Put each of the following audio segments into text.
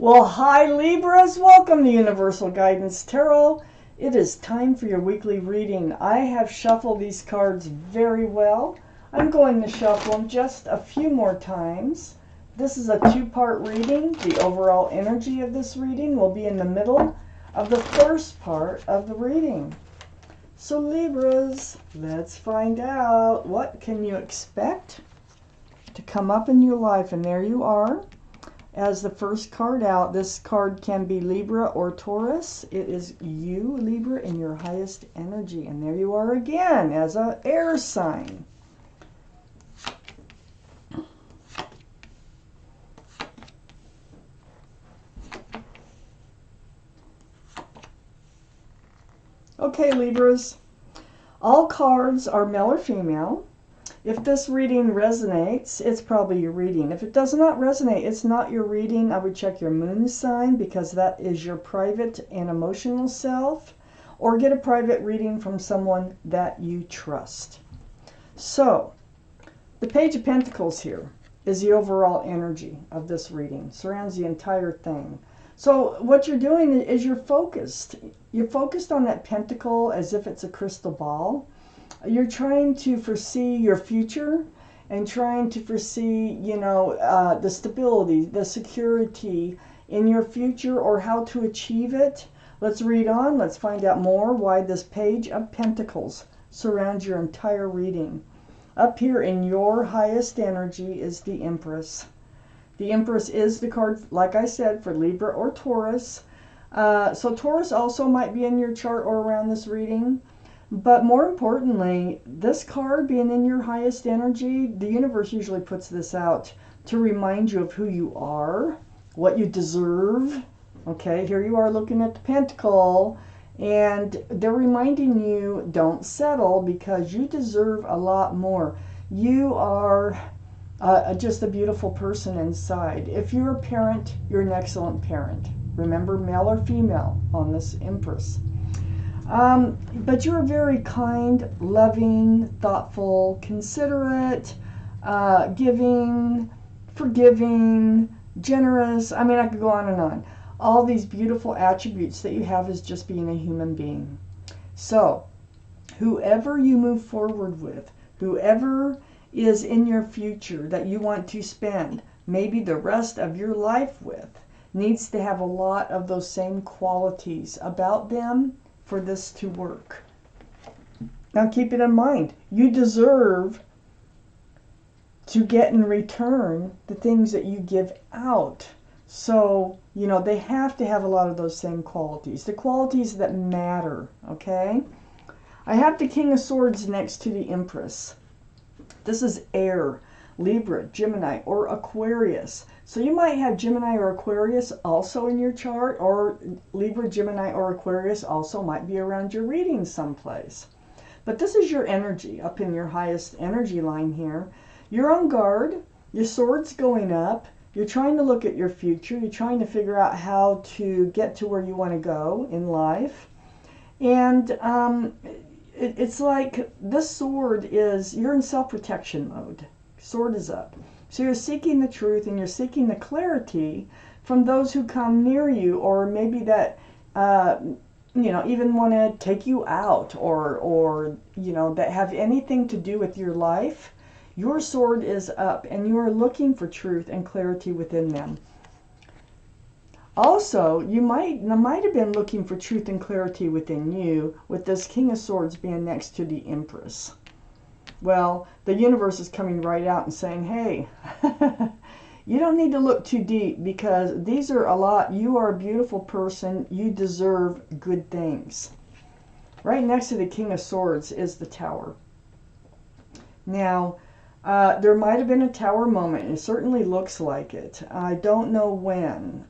Well, hi Libras, welcome to Universal Guidance Tarot. It is time for your weekly reading. I have shuffled these cards very well. I'm going to shuffle them just a few more times. This is a two-part reading. The overall energy of this reading will be in the middle of the first part of the reading. So Libras, let's find out what can you expect to come up in your life. And there you are. As the first card out, this card can be Libra or Taurus. It is you, Libra, in your highest energy. And there you are again as an air sign. Okay, Libras. All cards are male or female. If this reading resonates, it's probably your reading. If it does not resonate, it's not your reading. I would check your moon sign because that is your private and emotional self. Or get a private reading from someone that you trust. So, the Page of Pentacles here is the overall energy of this reading. Surrounds the entire thing. So what you're doing is you're focused. You're focused on that pentacle as if it's a crystal ball. You're trying to foresee your future and trying to foresee, the stability, the security in your future or how to achieve it. Let's read on. Let's find out more why this Page of Pentacles surrounds your entire reading. Up here in your highest energy is the Empress. The Empress is the card, like I said, for Libra or Taurus. So Taurus also might be in your chart or around this reading. But more importantly, this card being in your highest energy, the universe usually puts this out to remind you of who you are, what you deserve. Okay, here you are looking at the pentacle, and they're reminding you, don't settle because you deserve a lot more. You are just a beautiful person inside. If you're a parent, you're an excellent parent. Remember, male or female on this Empress. But you're very kind, loving, thoughtful, considerate, giving, forgiving, generous. I mean, I could go on and on. All these beautiful attributes that you have as just being a human being. So, whoever you move forward with, whoever is in your future that you want to spend maybe the rest of your life with, needs to have a lot of those same qualities about them for this to work. Now keep it in mind, you deserve to get in return the things that you give out. So, they have to have a lot of those same qualities, the qualities that matter, okay? I have the King of Swords next to the Empress. This is air, Libra, Gemini, or Aquarius. So you might have Gemini or Aquarius also in your chart, or Libra, Gemini, or Aquarius also might be around your reading someplace. But this is your energy up in your highest energy line here. You're on guard, your sword's going up, you're trying to look at your future, you're trying to figure out how to get to where you want to go in life. And it's like this sword is, you're in self-protection mode. Sword is up. So you're seeking the truth and you're seeking the clarity from those who come near you, or maybe that, even want to take you out or that have anything to do with your life. Your sword is up and you are looking for truth and clarity within them. Also, you might have been looking for truth and clarity within you with this King of Swords being next to the Empress. Well, the universe is coming right out and saying, hey, you don't need to look too deep because these are a lot. You are a beautiful person. You deserve good things. Right next to the King of Swords is the Tower. Now, there might have been a Tower moment. It certainly looks like it. I don't know when,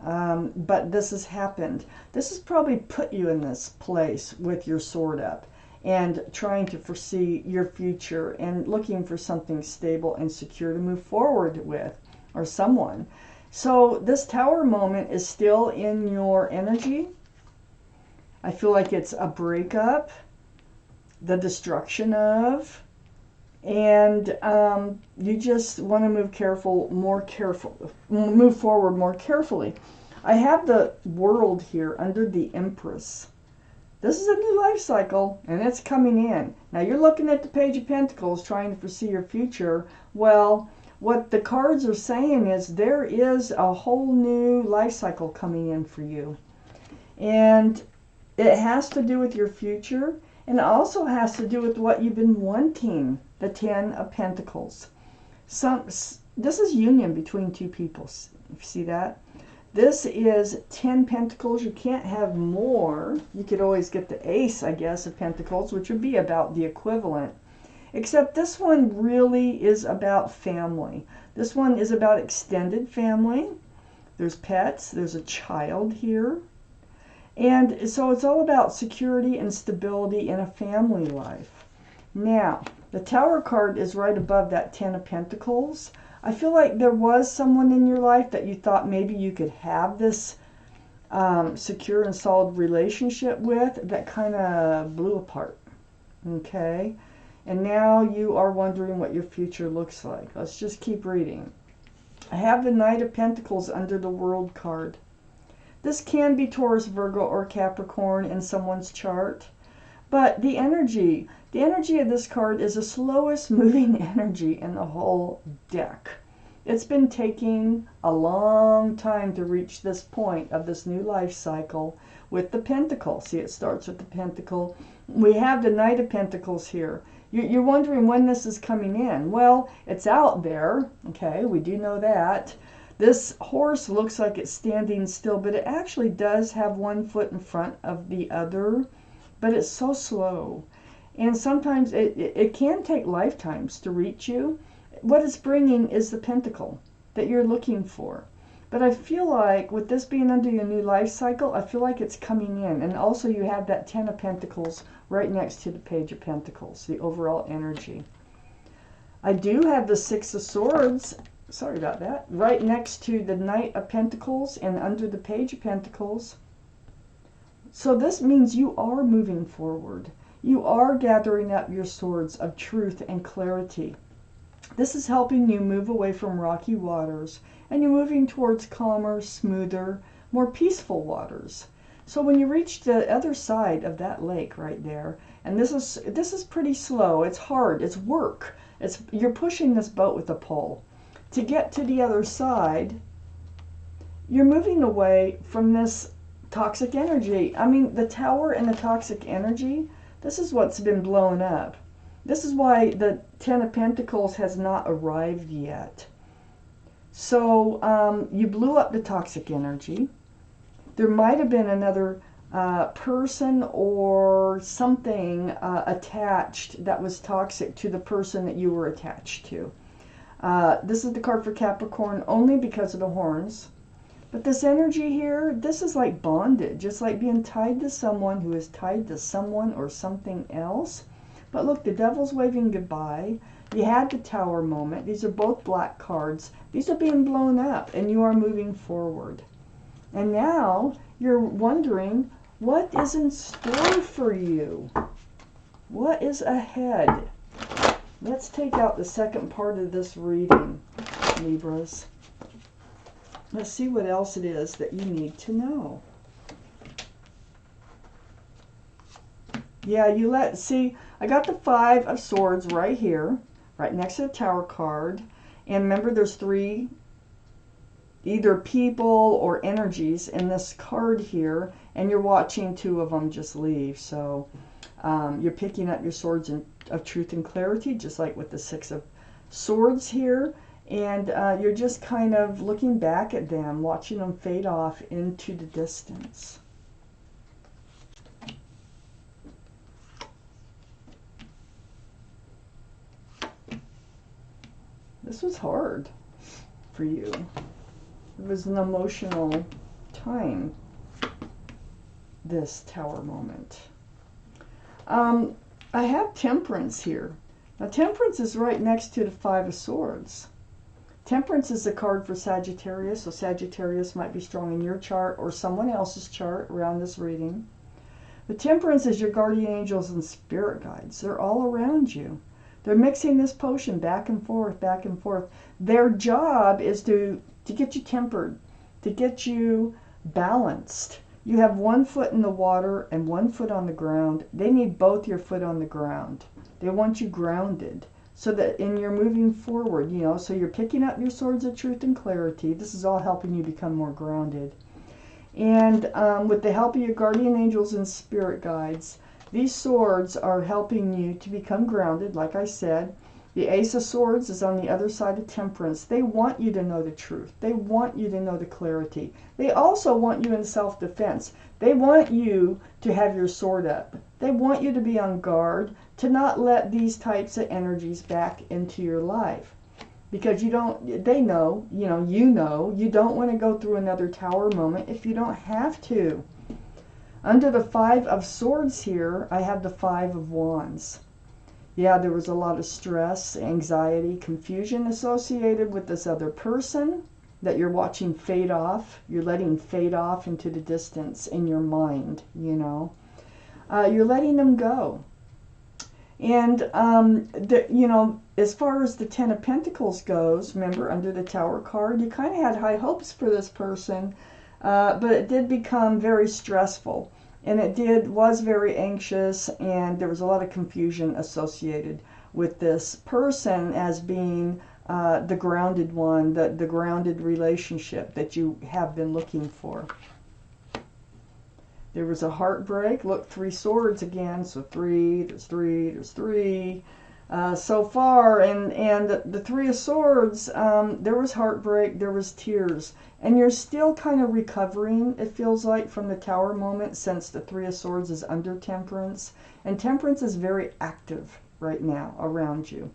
but this has happened. This has probably put you in this place with your sword up and trying to foresee your future and looking for something stable and secure to move forward with, or someone. So this Tower moment is still in your energy. I feel like it's a breakup, the destruction of, and you just want to move forward more carefully. I have the World here under the Empress. This is a new life cycle, and it's coming in. Now, you're looking at the Page of Pentacles, trying to foresee your future. Well, what the cards are saying is there is a whole new life cycle coming in for you. And it has to do with your future, and it also has to do with what you've been wanting, the Ten of Pentacles. This is union between two people. You see that? This is 10 Pentacles. You can't have more. You could always get the Ace, I guess, of Pentacles, which would be about the equivalent. Except this one really is about family. This one is about extended family. There's pets. There's a child here. And so it's all about security and stability in a family life. Now, the Tower card is right above that 10 of Pentacles. I feel like there was someone in your life that you thought maybe you could have this secure and solid relationship with that kind of blew apart. Okay? And now you are wondering what your future looks like. Let's just keep reading. I have the Knight of Pentacles under the World card. This can be Taurus, Virgo, or Capricorn in someone's chart. But the energy of this card is the slowest moving energy in the whole deck. It's been taking a long time to reach this point of this new life cycle with the Pentacle. See, it starts with the Pentacle. We have the Knight of Pentacles here. You're wondering when this is coming in. Well, it's out there. Okay, we do know that. This horse looks like it's standing still, but it actually does have one foot in front of the other. But it's so slow. And sometimes it can take lifetimes to reach you. What it's bringing is the Pentacle that you're looking for. But I feel like with this being under your new life cycle, I feel like it's coming in. And also you have that 10 of Pentacles right next to the Page of Pentacles, the overall energy. I do have the 6 of Swords, sorry about that, right next to the Knight of Pentacles and under the Page of Pentacles. So this means you are moving forward. You are gathering up your swords of truth and clarity. This is helping you move away from rocky waters, and you're moving towards calmer, smoother, more peaceful waters. So when you reach the other side of that lake right there, and this is pretty slow, it's hard, it's work. You're pushing this boat with a pole. To get to the other side, you're moving away from this toxic energy. I mean, the Tower and the toxic energy, this is what's been blown up. This is why the 10 of Pentacles has not arrived yet. So you blew up the toxic energy. There might have been another person or something attached that was toxic to the person that you were attached to. This is the card for Capricorn only because of the horns. But this energy here, this is like bondage. It's like being tied to someone who is tied to someone or something else. But look, the Devil's waving goodbye. You had the Tower moment. These are both black cards. These are being blown up, and you are moving forward. And now you're wondering, what is in store for you? What is ahead? Let's take out the second part of this reading, Libras. Let's see what else it is that you need to know. Yeah, see, I got the 5 of Swords right here, right next to the Tower card. And remember, there's 3 either people or energies in this card here, and you're watching 2 of them just leave. So you're picking up your swords of truth and clarity, just like with the 6 of Swords here. And you're just kind of looking back at them, watching them fade off into the distance. This was hard for you. It was an emotional time, this Tower moment. I have Temperance here. Now, Temperance is right next to the 5 of Swords. Temperance is a card for Sagittarius, so Sagittarius might be strong in your chart or someone else's chart around this reading. But Temperance is your guardian angels and spirit guides. They're all around you. They're mixing this potion back and forth, back and forth. Their job is to get you tempered, to get you balanced. You have one foot in the water and one foot on the ground. They need both your foot on the ground. They want you grounded so that in your moving forward, so you're picking up your swords of truth and clarity. This is all helping you become more grounded. And with the help of your guardian angels and spirit guides, these swords are helping you to become grounded, like I said. The Ace of Swords is on the other side of Temperance. They want you to know the truth. They want you to know the clarity. They also want you in self-defense. They want you to have your sword up. They want you to be on guard, to not let these types of energies back into your life. Because you don't want to go through another tower moment if you don't have to. Under the Five of Swords here, I have the Five of Wands. Yeah, there was a lot of stress, anxiety, confusion associated with this other person that you're watching fade off. You're letting fade off into the distance in your mind, You're letting them go. And, as far as the Ten of Pentacles goes, remember, under the Tower card, you kind of had high hopes for this person, but it did become very stressful. And it was very anxious, and there was a lot of confusion associated with this person as being the grounded one, the grounded relationship that you have been looking for. There was a heartbreak. Look, 3 swords again. So 3, there's 3, there's 3 so far. And the 3 of Swords, there was heartbreak, there was tears. And you're still kind of recovering, it feels like, from the Tower moment, since the 3 of Swords is under Temperance. And Temperance is very active right now around you.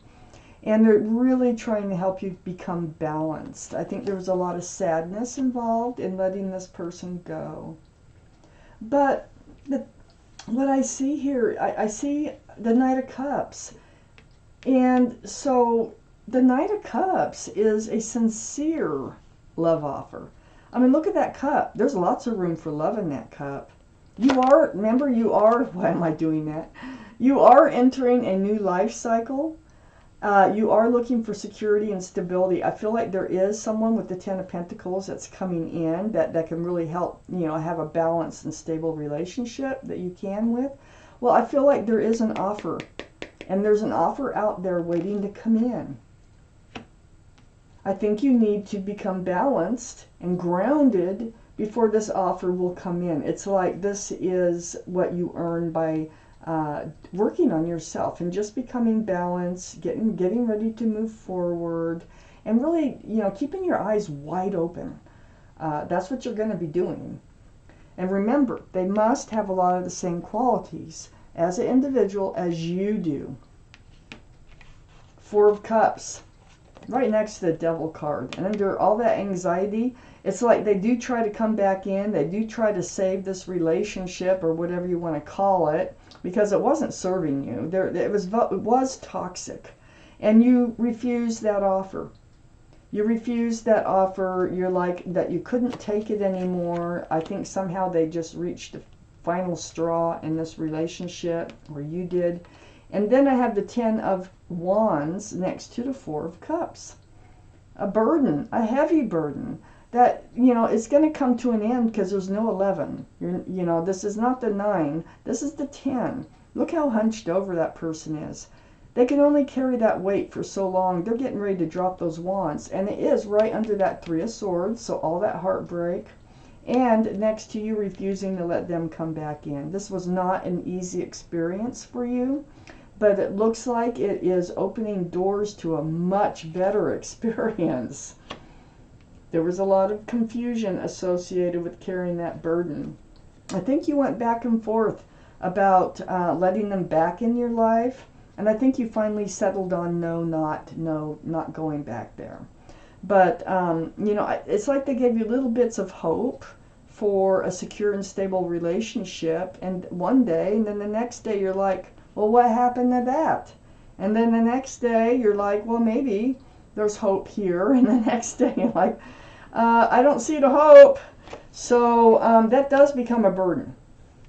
And they're really trying to help you become balanced. I think there was a lot of sadness involved in letting this person go. But what I see here, I see the Knight of Cups. And so the Knight of Cups is a sincere love offer. I mean, look at that cup. There's lots of room for love in that cup. Why am I doing that? You are entering a new life cycle. You are looking for security and stability. I feel like there is someone with the Ten of Pentacles that's coming in that can really help, have a balanced and stable relationship that you can with. Well, I feel like there is an offer, and there's an offer out there waiting to come in. I think you need to become balanced and grounded before this offer will come in. It's like this is what you earn by working on yourself and just becoming balanced, getting ready to move forward, and really, keeping your eyes wide open. That's what you're going to be doing. And remember, they must have a lot of the same qualities as an individual as you do. 4 of Cups, right next to the Devil card. And under all that anxiety, it's like they do try to come back in. They do try to save this relationship, or whatever you want to call it, because it wasn't serving you. It was toxic. And you refused that offer. You refused that offer. You're like that you couldn't take it anymore. I think somehow they just reached the final straw in this relationship, or you did. And then I have the 10 of Wands next to the 4 of Cups. A burden, a heavy burden that, it's going to come to an end because there's no 11. This is not the 9. This is the 10. Look how hunched over that person is. They can only carry that weight for so long. They're getting ready to drop those wands. And it is right under that 3 of Swords, so all that heartbreak. And next to you refusing to let them come back in. This was not an easy experience for you, but it looks like it is opening doors to a much better experience. There was a lot of confusion associated with carrying that burden. I think you went back and forth about letting them back in your life, and I think you finally settled on not going back there. But, it's like they gave you little bits of hope for a secure and stable relationship, and one day, and then the next day you're like, well, what happened to that? And then the next day you're like, well, maybe there's hope here, and the next day you're like, I don't see the hope. So that does become a burden.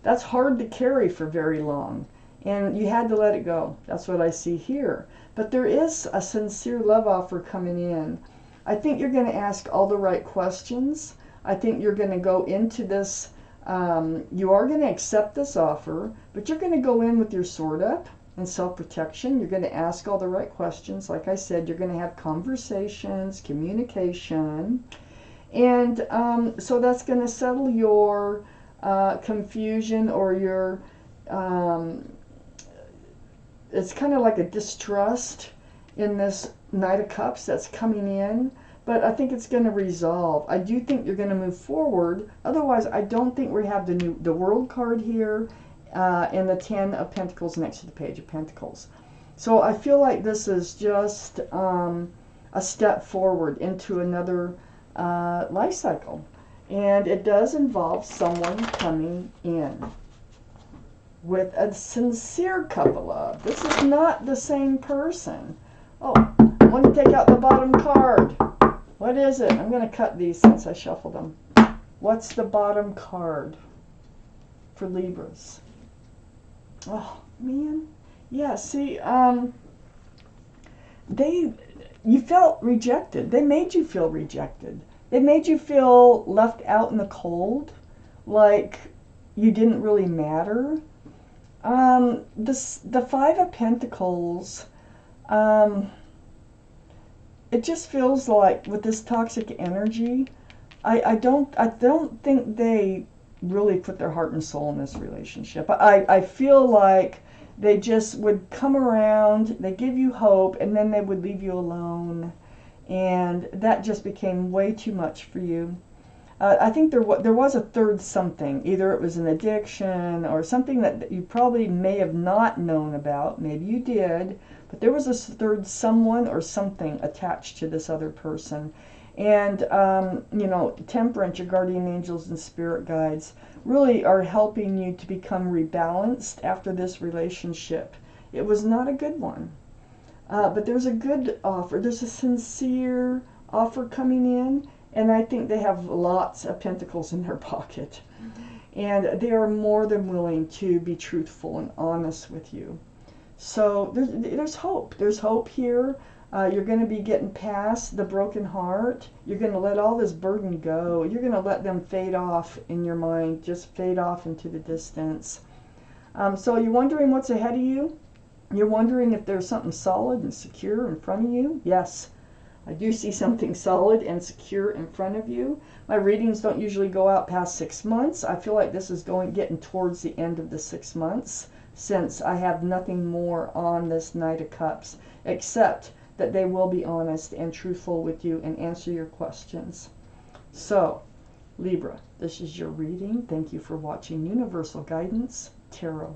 That's hard to carry for very long, and you had to let it go. That's what I see here. But there is a sincere love offer coming in. I think you're going to ask all the right questions. I think you're going to go into this, you are going to accept this offer, but you're going to go in with your sword up and self-protection. You're going to ask all the right questions. Like I said, you're going to have conversations, communication. And so that's going to settle your confusion or your, it's kind of like a distrust in this Knight of Cups that's coming in. But I think it's going to resolve. I do think you're going to move forward. Otherwise, I don't think we have the World card here and the 10 of Pentacles next to the Page of Pentacles. So I feel like this is just a step forward into another life cycle. And it does involve someone coming in with a sincere cup of love. This is not the same person. Oh, I want to take out the bottom card. What is it? I'm going to cut these since I shuffled them. What's the bottom card for Libras? Oh, man. Yeah, see, you felt rejected. They made you feel rejected. They made you feel left out in the cold, like you didn't really matter. The Five of Pentacles, it just feels like with this toxic energy, I don't think they really put their heart and soul in this relationship. I feel like they just would come around, they give you hope, and then they would leave you alone. And that just became way too much for you. I think there was a third something. Either it was an addiction or something that you probably may have not known about. Maybe you did. But there was a third someone or something attached to this other person. And, you know, Temperance, your guardian angels and spirit guides really are helping you to become rebalanced after this relationship. It was not a good one. But there's a good offer. There's a sincere offer coming in. And I think they have lots of pentacles in their pocket. And they are more than willing to be truthful and honest with you. So there's hope. There's hope here. You're going to be getting past the broken heart. You're going to let all this burden go. You're going to let them fade off in your mind, just fade off into the distance. So you're wondering what's ahead of you? You're wondering if there's something solid and secure in front of you? Yes, I do see something solid and secure in front of you. My readings don't usually go out past 6 months. I feel like this is getting towards the end of the 6 months, since I have nothing more on this Knight of Cups, except that they will be honest and truthful with you and answer your questions. So, Libra, this is your reading. Thank you for watching Universal Guidance Tarot.